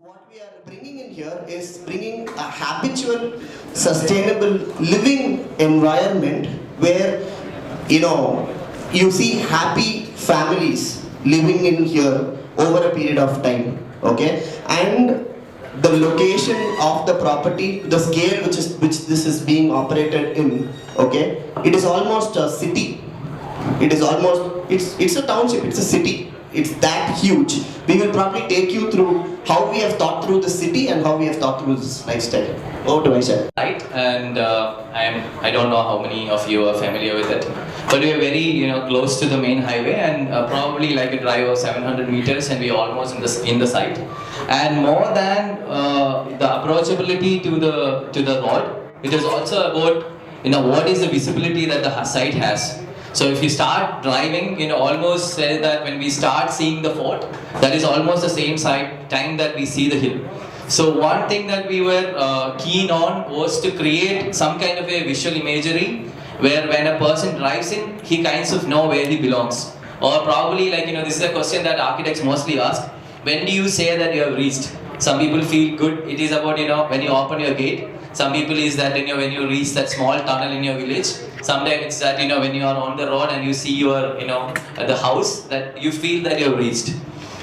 what we are bringing in here is bringing a habitual, sustainable living environment where you see happy families living in here over a period of time. Okay, and the location of the property, the scale which this is being operated in. Okay, it is almost a city. It's a township. It's a city. It's that huge. We will probably take you through how we have thought through the city and how we have thought through this lifestyle. Over to Vaisakh. Right, and I don't know how many of you are familiar with it, but we are very close to the main highway, and probably like a drive of 700 meters, and we are almost in the site. And more than the approachability to the road, it is also about what is the visibility that the site has. So if you start driving, almost say that when we start seeing the fort, that is almost the same time that we see the hill. So one thing that we were keen on was to create some kind of a visual imagery where when a person drives in, he kinds of know where he belongs. Or probably this is a question that architects mostly ask. When do you say that you have reached? Some people feel good. It is about when you open your gate. Some people is that when you reach that small tunnel in your village. Sometimes it's that when you are on the road and you see your the house, that you feel that you have reached.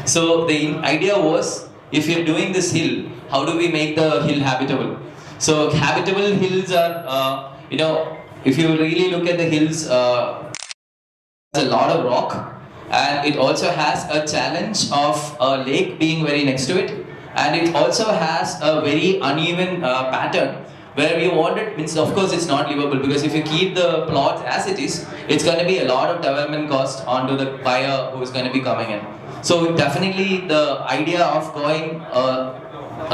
So the idea was, if you're doing this hill, how do we make the hill habitable? So habitable hills are if you really look at the hills, there's a lot of rock, and it also has a challenge of a lake being very next to it, and it also has a very uneven pattern where we wanted, means of course it's not livable, because if you keep the plot as it is, it's going to be a lot of development cost onto the buyer who is going to be coming in. So definitely the idea of going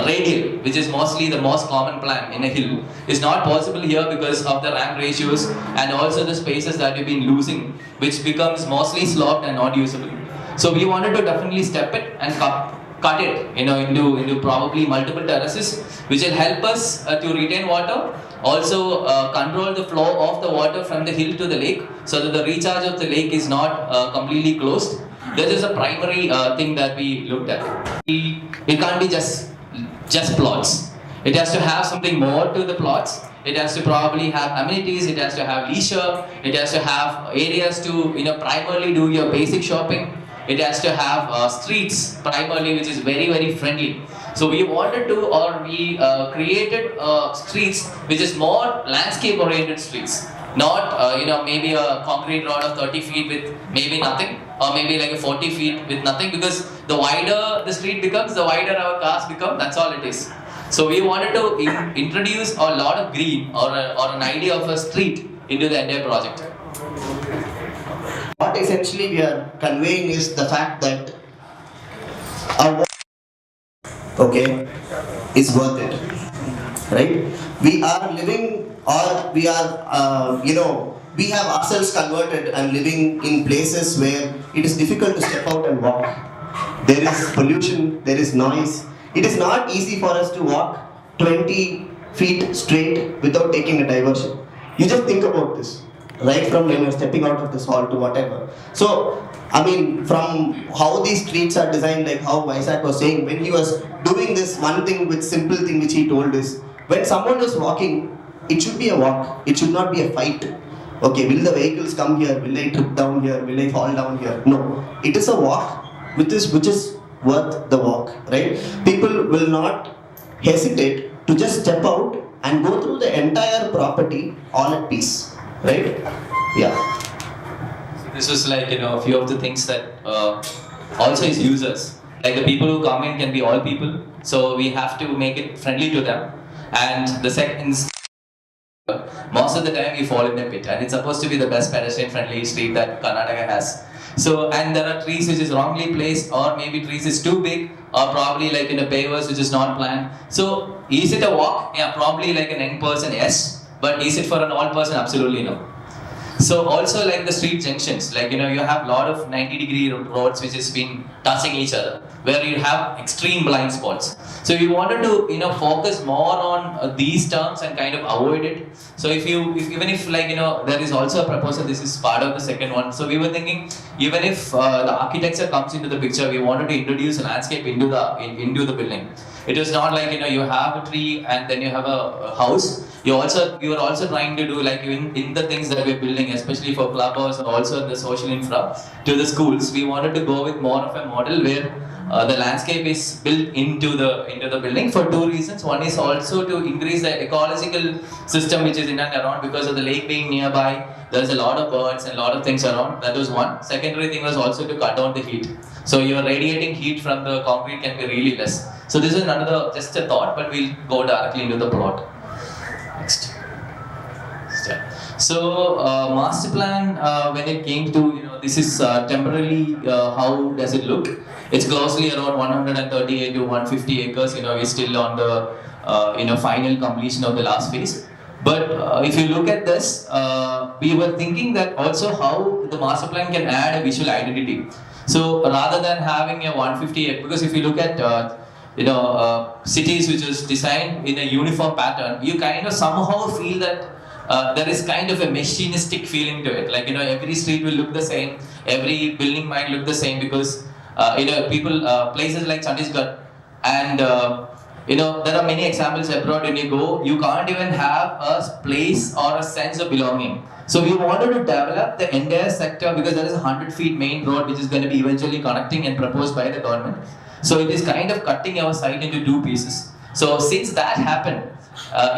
radial, which is mostly the most common plan in a hill, is not possible here because of the ramp ratios and also the spaces that you've been losing, which becomes mostly sloped and not usable. So we wanted to definitely step it and cut it into probably multiple terraces, which will help us to retain water, also control the flow of the water from the hill to the lake, so that the recharge of the lake is not completely closed. This is a primary thing that we looked at. It can't be just plots. It has to have something more to the plots. It has to probably have amenities. It has to have leisure. It has to have areas to primarily do your basic shopping. It has to have streets primarily, which is very, very friendly. So we wanted to, or we created streets which is more landscape oriented streets. Not maybe a concrete road of 30 feet with maybe nothing, or maybe like a 40 feet with nothing, because the wider the street becomes, the wider our cars become. That's all it is. So we wanted to introduce a lot of green or an idea of a street into the entire project. What essentially we are conveying is the fact that our is worth it, right? We are living, or we are we have ourselves converted and living in places where it is difficult to step out and walk. There is pollution, there is noise. It is not easy for us to walk 20 feet straight without taking a diversion. You just think about this, right from when you're stepping out of this hall to whatever. So, from how these streets are designed, like how Vaisakh was saying, when he was doing this one thing, with simple thing which he told is, when someone is walking, it should be a walk. It should not be a fight. Okay, will the vehicles come here? Will I trip down here? Will I fall down here? No. It is a walk which is worth the walk, right? People will not hesitate to just step out and go through the entire property all at peace, right? Yeah. So this was a few of the things that also is users. Like the people who come in can be all people, so we have to make it friendly to them. And the second, most of the time we fall in a pit, and it's supposed to be the best pedestrian friendly street that Karnataka has. So, and there are trees which is wrongly placed, or maybe trees is too big, or probably pavers which is not planned. So is it a walk? Yeah, probably like an young person, yes. But is it for an old person? Absolutely no. So also like the street junctions, like you have a lot of 90-degree roads which has been touching each other, where you have extreme blind spots. So we wanted to focus more on these terms and kind of avoid it. So even if like there is also a proposal, this is part of the second one. So we were thinking, even if the architecture comes into the picture, we wanted to introduce a landscape into the building. It was not like you have a tree and then you have a house. We were also trying to do like in the things that we're building, especially for Clubhouse and also the social infra to the schools. We wanted to go with more of a model where the landscape is built into the building for two reasons. One is also to increase the ecological system which is in and around, because of the lake being nearby. There's a lot of birds and a lot of things around. That was one. Secondary thing was also to cut down the heat. So your radiating heat from the concrete can be really less. So this is another just a thought, but we'll go directly into the plot. Next. So master plan, when it came to this is temporarily how does it look? It's closely around 138 to 150 acres. We're still on the final completion of the last phase. But if you look at this, we were thinking that also how the master plan can add a visual identity. So rather than having a 150, because if you look at cities which is designed in a uniform pattern, you kind of somehow feel that there is kind of a machinistic feeling to it. Like every street will look the same, every building might look the same, because people places like Chandigarh and there are many examples abroad. When you go, you can't even have a place or a sense of belonging. So we wanted to develop the entire sector, because there is a 100 feet main road which is going to be eventually connecting and proposed by the government. So it is kind of cutting our site into two pieces. So since that happened,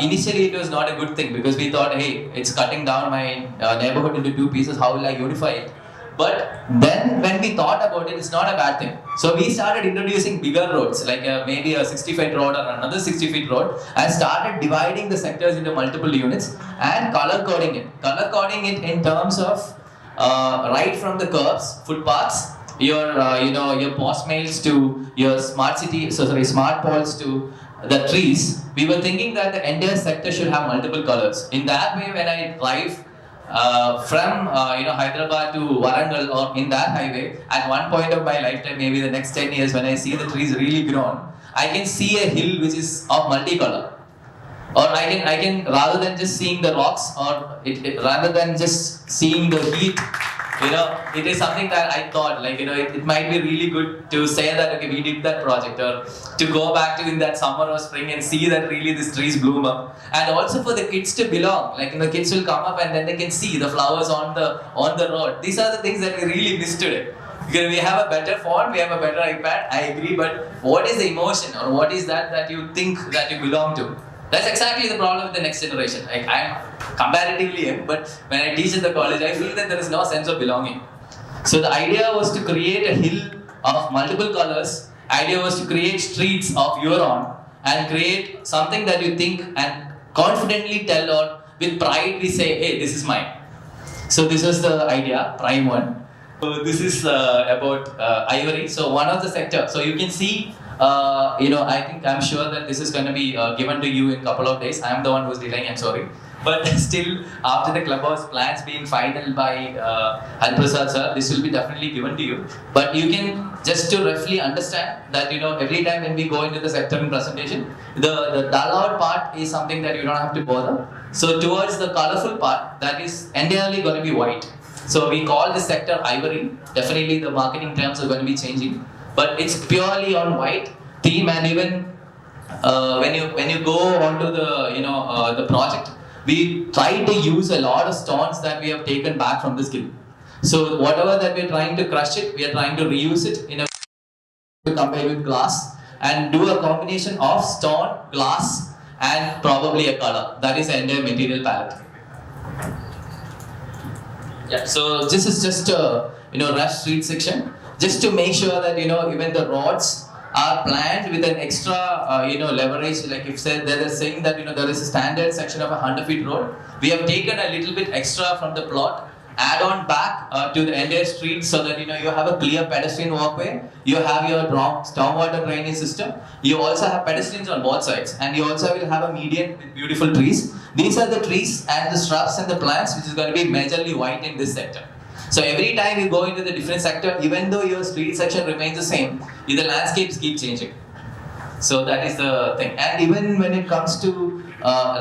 initially it was not a good thing, because we thought, hey, it's cutting down my neighborhood into two pieces, how will I unify it? But then when we thought about it, it's not a bad thing. So we started introducing bigger roads, like maybe a 60 feet road or another 60 feet road, and started dividing the sectors into multiple units and color coding it. Color coding it in terms of right from the curbs, footpaths, your your post mails to your smart poles to the trees. We were thinking that the entire sector should have multiple colors. In that way, when I drive from Hyderabad to Warangal or in that highway, at one point of my lifetime, maybe the next 10 years, when I see the trees really grown, I can see a hill which is of multicolor. Or I can rather than just seeing the rocks, or rather than just seeing the heat, it is something that I thought, like, it might be really good to say that, okay, we did that project, or to go back to in that summer or spring and see that really these trees bloom up. And also for the kids to belong, like, kids will come up and then they can see the flowers on the road. These are the things that we really miss today. Because we have a better phone, we have a better iPad, I agree, but what is the emotion, or what is that you think that you belong to? That's exactly the problem with the next generation. Like, I'm comparatively young, but when I teach at the college, I feel that there is no sense of belonging. So the idea was to create a hill of multiple colors. Idea was to create streets of your own and create something that you think and confidently tell, or with pride we say, hey, this is mine. So this was the idea, prime one. So this is about ivory. So one of the sector. So you can see. I'm sure that this is going to be given to you in a couple of days. I am the one who's delaying, I'm sorry. But still, after the Clubhouse plans being final by Prasad sir, this will be definitely given to you. But you can just to roughly understand that, every time when we go into the sector in presentation, the dull out part is something that you don't have to bother. So towards the colorful part, that is entirely going to be white. So we call this sector ivory. Definitely the marketing terms are going to be changing. But it's purely on white theme, and even when you go onto the project, we try to use a lot of stones that we have taken back from the skill. So whatever that we're trying to crush it, we are trying to reuse it in a to compare with glass and do a combination of stone, glass, and probably a color. That is the entire material palette. Yeah. So this is just a rush street section. Just to make sure that even the roads are planned with an extra leverage. Like if they are saying that there is a standard section of a 100 feet road, we have taken a little bit extra from the plot, add on back to the entire street, so that you have a clear pedestrian walkway, you have your stormwater drainage system, you also have pedestrians on both sides, and you also will have a median with beautiful trees. These are the trees and the shrubs and the plants which is going to be majorly white in this sector. So every time you go into the different sector, even though your street section remains the same, the landscapes keep changing. So that is the thing. And even when it comes to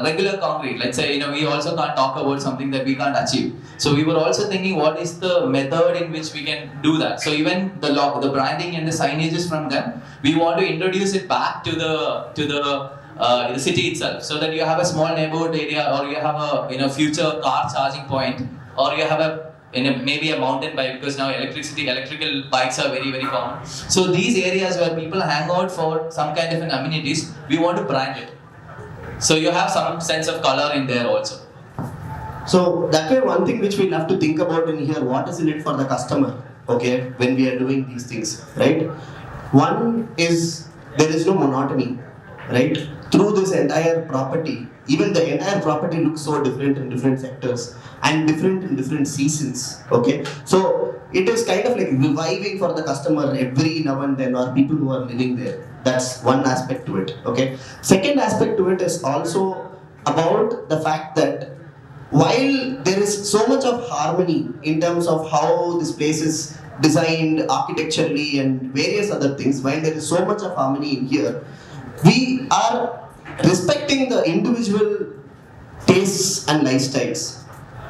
regular concrete, let's say, we also can't talk about something that we can't achieve. So we were also thinking, what is the method in which we can do that? So even the branding and the signages from them, we want to introduce it back to the city itself, so that you have a small neighborhood area, or you have a future car charging point, or you have maybe a mountain bike, because now electrical bikes are very, very common. So these areas where people hang out for some kind of an amenities, we want to brand it. So you have some sense of color in there also. So that way, one thing which we'll have to think about in here, what is in it for the customer, okay, when we are doing these things, right? One is, there is no monotony, right? Through this entire property, even the entire property looks so different in different sectors and different in different seasons, okay? So it is kind of like reviving for the customer every now and then, or people who are living there. That's one aspect to it, okay? Second aspect to it is also about the fact that while there is so much of harmony in terms of how this place is designed architecturally and various other things, while there is so much of harmony in here, we are respecting the individual tastes and lifestyles,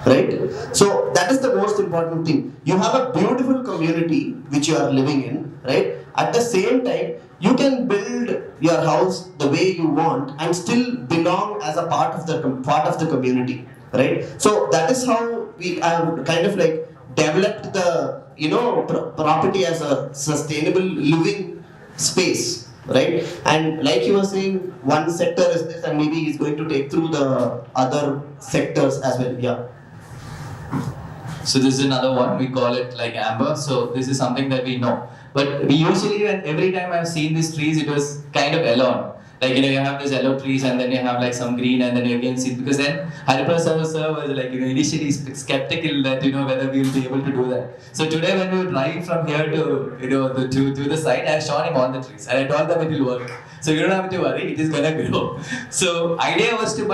right? So that is the most important thing. You have a beautiful community which you are living in, right? At the same time, you can build your house the way you want and still belong as a part of the community, right? So that is how we have kind of like developed the property as a sustainable living space. Right? And like you were saying, one sector is this, and maybe he's going to take through the other sectors as well. Yeah. So this is another one, we call it like amber. So this is something that we know. But we usually, every time I've seen these trees, it was kind of alone. Like, you have these yellow trees, and then you have like some green, and then you again see, because then Hyderabad sir was like, initially skeptical that, whether we will be able to do that. So today when we were driving from here to, to the site, I've shown him all the trees, and I told them it will work. So you don't have to worry, it is gonna grow. So idea was to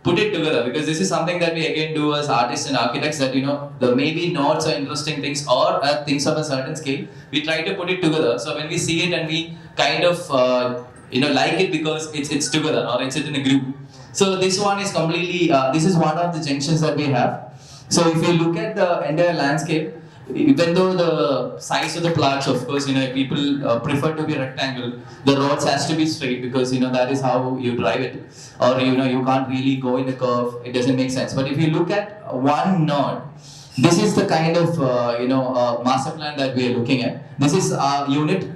put it together, because this is something that we again do as artists and architects, that the maybe notes or interesting things, or things of a certain scale, we try to put it together. So when we see it and we kind of like it because it's together, or it's in a group. So this one is completely, this is one of the junctions that we have. So if you look at the entire landscape, even though the size of the plots, of course, people prefer to be rectangle, the roads has to be straight, because that is how you drive it, or you can't really go in a curve, it doesn't make sense. But if you look at one node, this is the kind of master plan that we are looking at. This is our unit,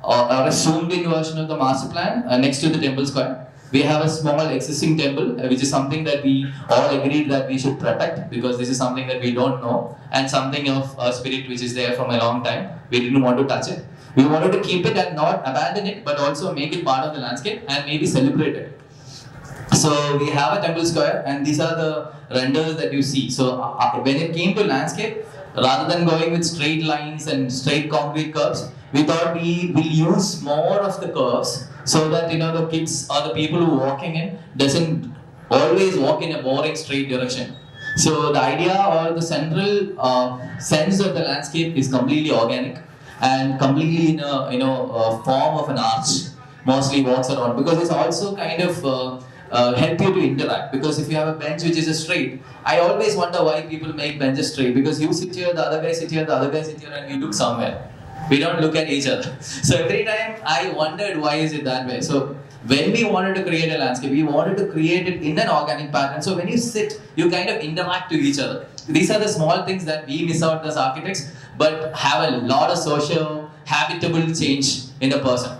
or a zoomed in version of the master plan next to the temple square. We have a small existing temple, which is something that we all agreed that we should protect, because this is something that we don't know, and something of a spirit which is there from a long time. We didn't want to touch it. We wanted to keep it and not abandon it, but also make it part of the landscape and maybe celebrate it. So we have a temple square, and these are the renders that you see. So when it came to landscape, rather than going with straight lines and straight concrete curves, we thought we will use more of the curves, so that the kids or the people who are walking in doesn't always walk in a boring straight direction. So the idea or the central sense of the landscape is completely organic and completely in a form of an arch, mostly walks around, because it's also kind of help you to interact. Because if you have a bench which is a straight, I always wonder why people make benches straight, because you sit here, the other guy sit here, the other guy sit here, and we look somewhere. We don't look at each other. So every time I wondered why is it that way. So when we wanted to create a landscape, we wanted to create it in an organic pattern. So when you sit, you kind of interact with each other. These are the small things that we miss out as architects, but have a lot of social, habitable change in the person.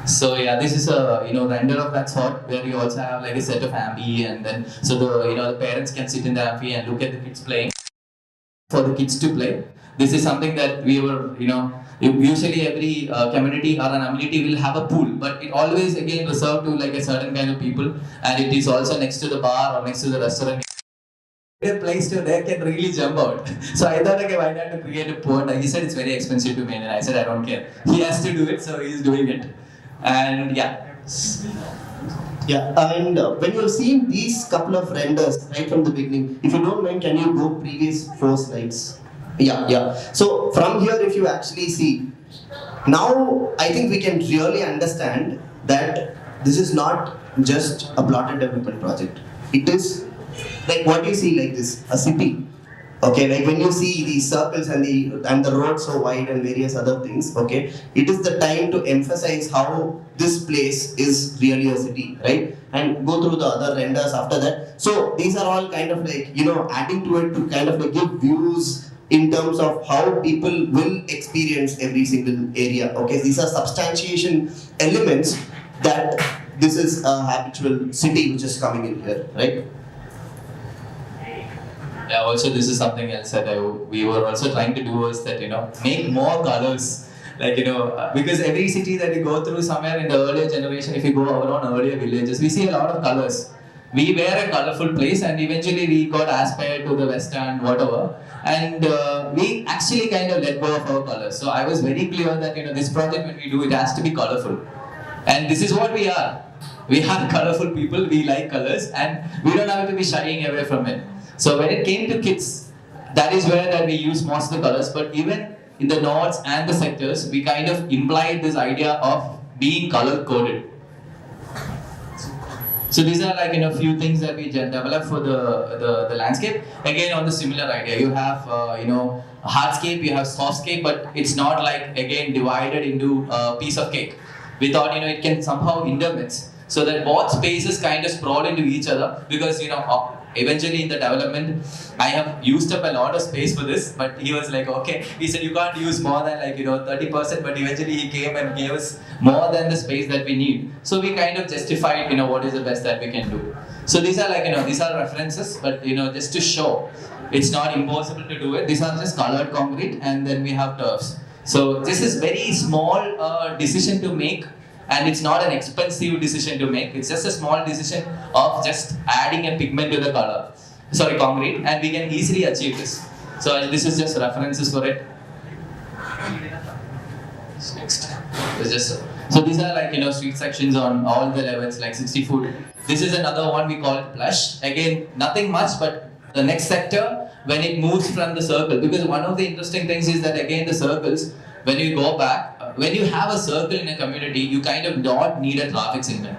So yeah, this is a render of that sort, where you also have like a set of amphi, and then so the parents can sit in the amphi and look at the kids playing. For the kids to play, this is something that we were usually every community or an amenity will have a pool, but it always again reserved to like a certain kind of people, and it is also next to the bar or next to the restaurant. A place to they can really jump out. So I thought, okay, why not to create a pond? He said it's very expensive to maintain. I said I don't care. He has to do it, so he's doing it. And yeah. Yeah, and when you've seen these couple of renders right from the beginning, if you don't mind, can you go previous 4 slides? Yeah, yeah. So from here, if you actually see, now I think we can really understand that this is not just a plotted development project. It is like what you see like this, a city. Okay, like when you see these circles and the road so wide and various other things, okay, it is the time to emphasize how this place is really a city, right? And go through the other renders after that. So these are all kind of like, adding to it to kind of like give views in terms of how people will experience every single area. Okay, these are substantiation elements that this is a habitual city which is coming in here, right? Yeah, also this is something else that we were also trying to do was that, make more colors. Like, because every city that you go through somewhere in the earlier generation, if you go around earlier villages, we see a lot of colors. We were a colorful place and eventually we got aspired to the western, whatever. And we actually kind of let go of our colors. So I was very clear that, this project when we do, it has to be colorful. And this is what we are. We are colorful people, we like colors and we don't have to be shying away from it. So when it came to kids, that is where that we use most of the colors. But even in the nodes and the sectors, we kind of implied this idea of being color coded. So these are like few things that we developed for the landscape. Again on the similar idea, you have hardscape, you have softscape, but it's not like again divided into a piece of cake. We thought it can somehow intermix so that both spaces kind of sprawl into each other because eventually in the development I have used up a lot of space for this, but he was like, okay, he said you can't use more than 30%, but eventually he came and gave us more than the space that we need. So we kind of justified what is the best that we can do. So these are these are references, but just to show it's not impossible to do it. These are just colored concrete and then we have turfs. So this is very small decision to make. And it's not an expensive decision to make. It's just a small decision of just adding a pigment to the concrete, and we can easily achieve this. So this is just references for it. Next, so these are street sections on all the levels, like 60 foot. This is another one we call it plush. Again, nothing much, but the next sector when it moves from the circle, because one of the interesting things is that again the circles. When you go back, when you have a circle in a community, you kind of don't need a traffic signal.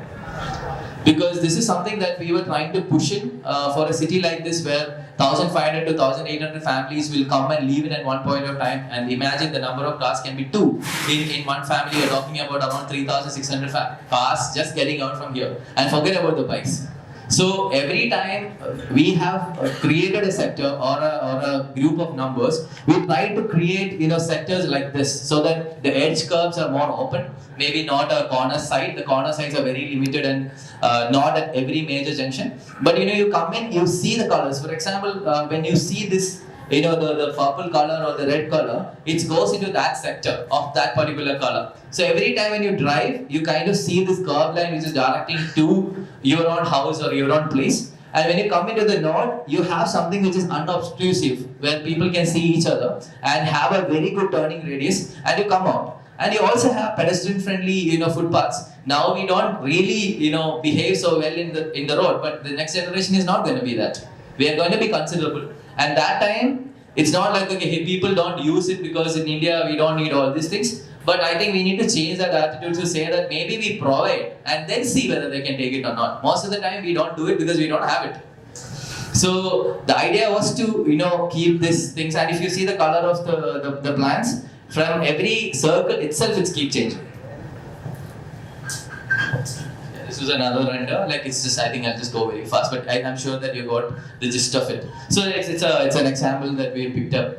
Because this is something that we were trying to push in for a city like this where 1,500 to 1,800 families will come and leave in at one point of time. And imagine the number of cars can be 2. In one family, you're talking about around 3,600 cars just getting out from here. And forget about the bikes. So every time we have created a sector or a group of numbers, we try to create sectors like this so that the edge curves are more open. Maybe not a corner side. The corner sides are very limited and not at every major junction. But you come in, you see the colors. For example, when you see this, the purple color or the red color, it goes into that sector of that particular color. So every time when you drive, you kind of see this curve line which is directing to your own house or your own place. And when you come into the node, you have something which is unobtrusive, where people can see each other and have a very good turning radius, and you come out. And you also have pedestrian-friendly, footpaths. Now we don't really, behave so well in the road, but the next generation is not going to be that. We are going to be considerable. And that time, it's not like, okay, people don't use it because in India we don't need all these things. But I think we need to change that attitude to say that maybe we provide and then see whether they can take it or not. Most of the time we don't do it because we don't have it. So the idea was to, keep these things. And if you see the color of the plants, from every circle itself, it's keep changing. This was another render. It's just, I think I'll just go very fast, but I'm sure that you got the gist of it. So it's an example that we picked up,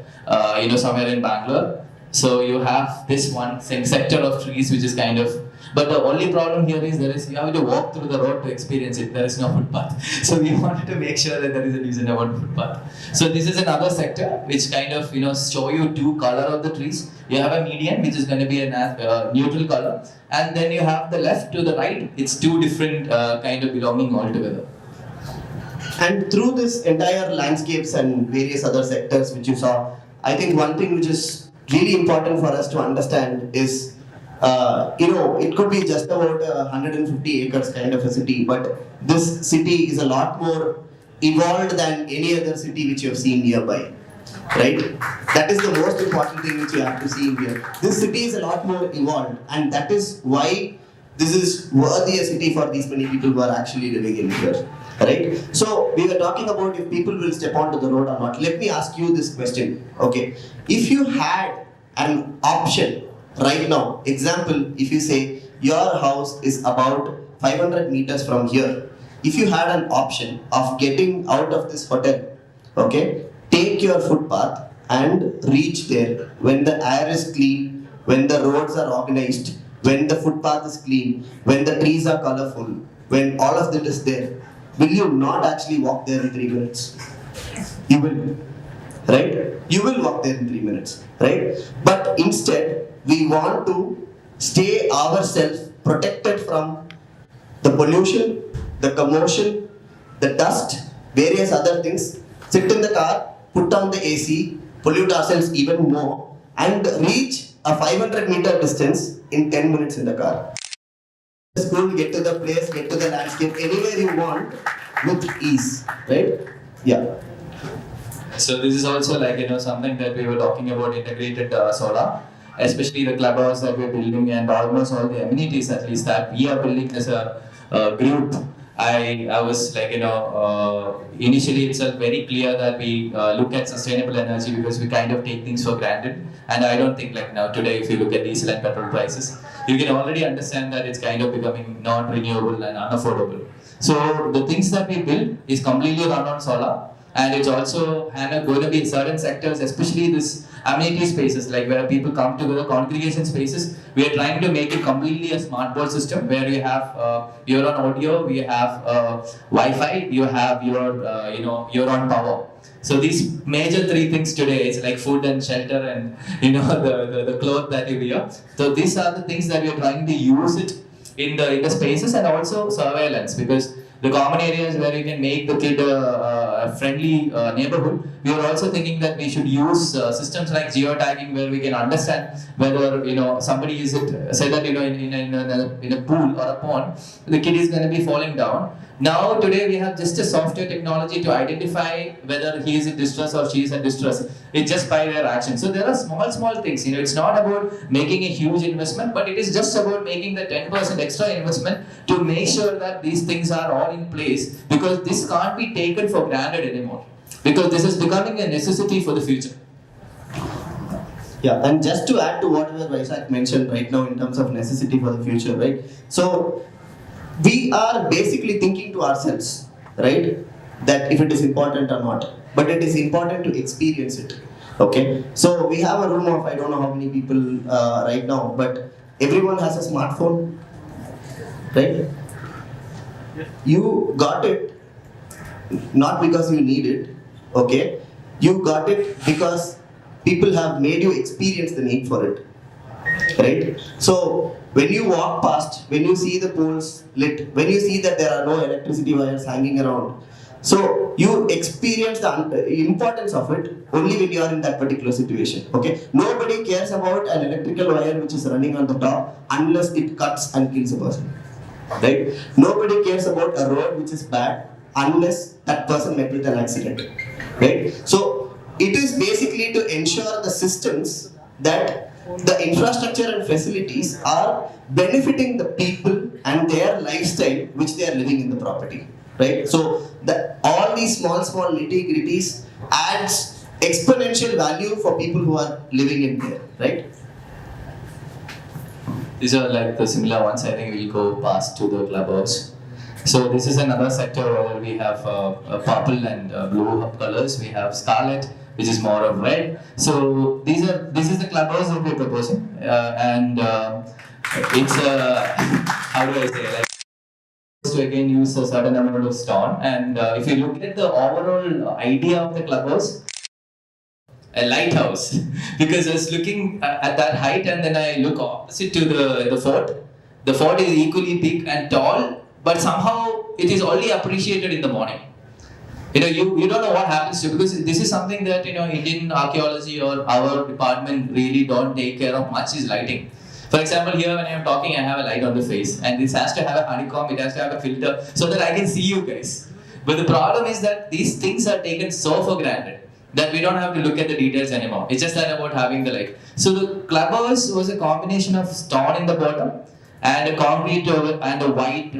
somewhere in Bangalore. So you have this one sector of trees which is kind of, but the only problem here is you have to walk through the road to experience it. There is no footpath. So we wanted to make sure that there is a decent amount of footpath. So this is another sector which kind of show you two color of the trees. You have a median which is going to be a neutral color, and then you have the left to the right. It's two different kind of belonging altogether. And through this entire landscapes and various other sectors which you saw, I think one thing which is really important for us to understand is it could be just about 150 acres kind of a city, but this city is a lot more evolved than any other city which you have seen nearby, right? That is the most important thing which you have to see in here. This city is a lot more evolved, and that is why this is worthy a city for these many people who are actually living in here, right? So we were talking about if people will step onto the road or not. Let me ask you this question, okay? If you had an option right now, example, if you say your house is about 500 meters from here, if you had an option of getting out of this hotel, okay, take your footpath and reach there when the air is clean, when the roads are organized, when the footpath is clean, when the trees are colorful, when all of that is there, will you not actually walk there in 3 minutes? You will, right? You will walk there in 3 minutes, right? But instead, we want to stay ourselves protected from the pollution, the commotion, the dust, various other things. Sit in the car, put on the AC, pollute ourselves even more, and reach a 500-meter distance in 10 minutes in the car. School, get to the place, get to the landscape, anywhere you want with ease, right? Yeah. So this is also like something that we were talking about, integrated solar, especially the clubhouse that we're building and almost all the amenities at least that we are building as a group. I was like initially itself very clear that we look at sustainable energy because we kind of take things for granted, and I don't think like now today if you look at diesel and petrol prices, you can already understand that it's kind of becoming non-renewable and unaffordable. So the things that we build is completely run on solar. And it's also going to be in certain sectors, especially this amenity spaces, like where people come together, congregation spaces. We are trying to make it completely a smart board system where you have your own audio, we have Wi-Fi, you have your own power. So these major three things today is like food and shelter and the clothes that you wear. So these are the things that we are trying to use it in the spaces, and also surveillance, because the common areas where you can make the kid a friendly neighborhood. We are also thinking that we should use systems like Geo Tagging, where we can understand whether somebody is say that in a pool or a pond, the kid is going to be falling down. Now today we have just a software technology to identify whether he is in distress or she is in distress. It's just by their action. So there are small things. It's not about making a huge investment, but it is just about making the 10% extra investment to make sure that these things are all in place, because this can't be taken for granted anymore. Because this is becoming a necessity for the future. Yeah, and just to add to whatever Vaisakh mentioned right now in terms of necessity for the future, right? So we are basically thinking to ourselves, right, that if it is important or not, but it is important to experience it. Okay, so we have a room of I don't know how many people right now, but everyone has a smartphone, right? You got it not because you need it, okay? You got it because people have made you experience the need for it, right? So when you walk past, when you see the poles lit, when you see that there are no electricity wires hanging around, so you experience the importance of it only when you are in that particular situation, okay? Nobody cares about an electrical wire which is running on the top unless it cuts and kills a person, right? Nobody cares about a road which is bad unless that person met with an accident, right? So it is basically to ensure the systems that the infrastructure and facilities are benefiting the people and their lifestyle which they are living in the property, right? So all these small nitty-gritties adds exponential value for people who are living in there, right? These are like the similar ones. I think we'll go past to the clubhouse. So this is another sector where we have purple and blue colors. We have scarlet, which is more of red. So this is the clubhouse that we're proposing, and it's how do I say, like, to again use a certain amount of stone. And if you look at the overall idea of the clubhouse, a lighthouse, because I was looking at that height, and then I look opposite to the fort. The fort is equally big and tall, but somehow it is only appreciated in the morning. You don't know what happens to, because this is something that Indian archaeology or our department really don't take care of much, is lighting. For example, here when I am talking, I have a light on the face, and this has to have a honeycomb, it has to have a filter, so that I can see you guys. But the problem is that these things are taken so for granted that we don't have to look at the details anymore. It's just that about having the light. So the Clubhouse was a combination of stone in the bottom and a concrete and a white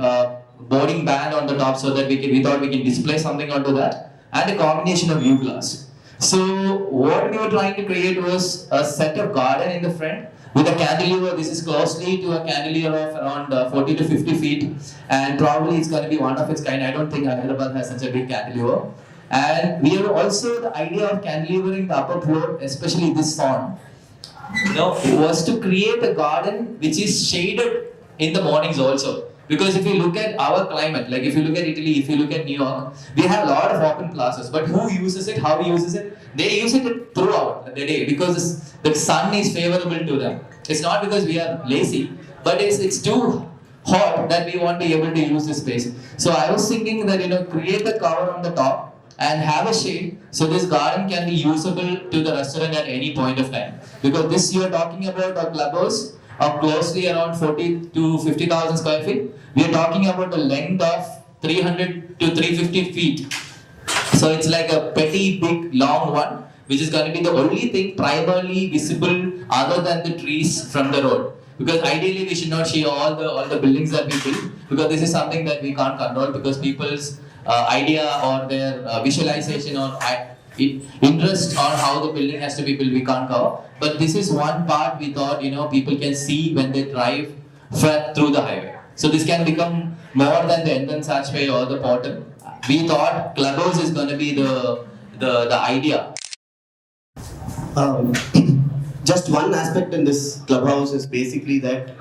boarding band on the top, so that we thought we can display something onto that, and a combination of view glass. So what we were trying to create was a set of garden in the front with a cantilever. This is closely to a cantilever of around 40 to 50 feet, and probably it's going to be one of its kind. I don't think Hyderabad has such a big cantilever. And we have also the idea of cantilevering the upper floor, especially this fawn, was to create a garden which is shaded in the mornings also. Because if you look at our climate, like if you look at Italy, if you look at New York, we have a lot of open plazas. But who uses it? How uses it? They use it throughout the day because the sun is favorable to them. It's not because we are lazy, but it's too hot that we won't be able to use this space. So I was thinking that create a cover on the top and have a shade, so this garden can be usable to the restaurant at any point of time. Because this you are talking about a clubhouse of closely around 40 to 50,000 square feet. We are talking about a length of 300 to 350 feet. So it's like a petty, big, long one, which is going to be the only thing primarily visible other than the trees from the road. Because ideally we should not see all the buildings that we build, because this is something that we can't control, because people's idea or their visualization or interest on how the building has to be built, we can't cover. But this is one part we thought people can see when they drive through the highway. So this can become more than the entrance archway or the portal. We thought Clubhouse is going to be the idea. Just one aspect in this Clubhouse is basically that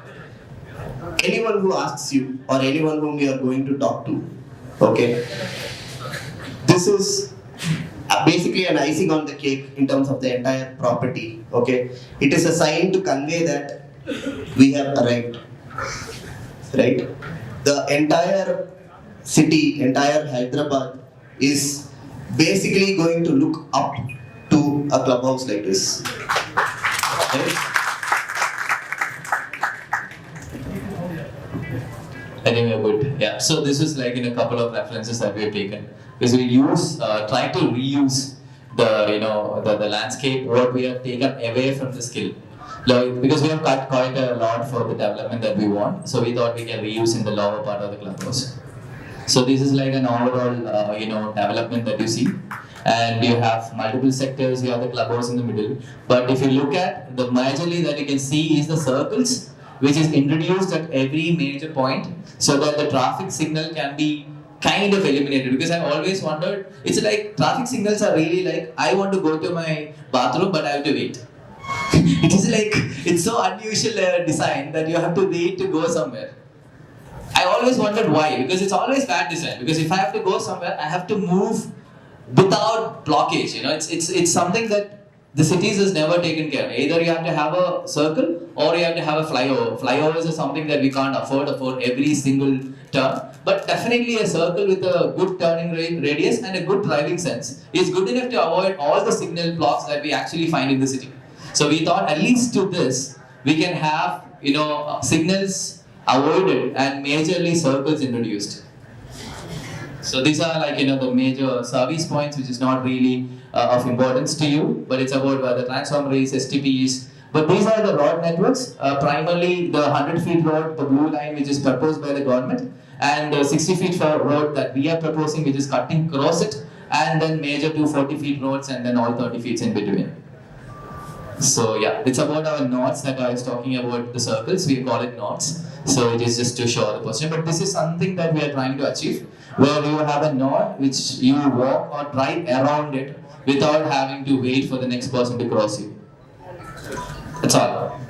anyone who asks you or anyone whom you are going to talk to, okay, this is basically an icing on the cake in terms of the entire property, okay. It is a sign to convey that we have arrived, right? The entire city, entire Hyderabad is basically going to look up to a clubhouse like this, right? I think we're good. Yeah. So this is like in a couple of references that we have taken, because we use try to reuse the landscape what we have taken away from the skill. Because we have cut quite a lot for the development that we want, so we thought we can reuse in the lower part of the clubhouse. So this is like an overall development that you see, and you have multiple sectors. You have the clubhouse in the middle, but if you look at the majorly that you can see is the circles, which is introduced at every major point, so that the traffic signal can be kind of eliminated. Because I've always wondered, it's like traffic signals are really like, I want to go to my bathroom but I have to wait. It is like, it's so unusual design that you have to wait to go somewhere. I always wondered why, because it's always bad design. Because if I have to go somewhere, I have to move without blockage. It's something that the cities has never taken care of. Either you have to have a circle or you have to have a flyover. Flyovers is something that we can't afford every single turn. But definitely a circle with a good turning radius and a good driving sense is good enough to avoid all the signal blocks that we actually find in the city. So we thought at least to this, we can have signals avoided and majorly circles introduced. So these are like the major service points, which is not really of importance to you, but it's about the transformers, STPs. But these are the road networks, primarily the 100 feet road, the blue line, which is proposed by the government, and the 60 feet for road that we are proposing, which is cutting across it, and then major 240 feet roads, and then all 30 feet in between. So yeah, it's about our knots that I was talking about, the circles, we call it knots. So it is just to show the position, but this is something that we are trying to achieve, where you have a knot which you walk or drive around it without having to wait for the next person to cross you. That's all.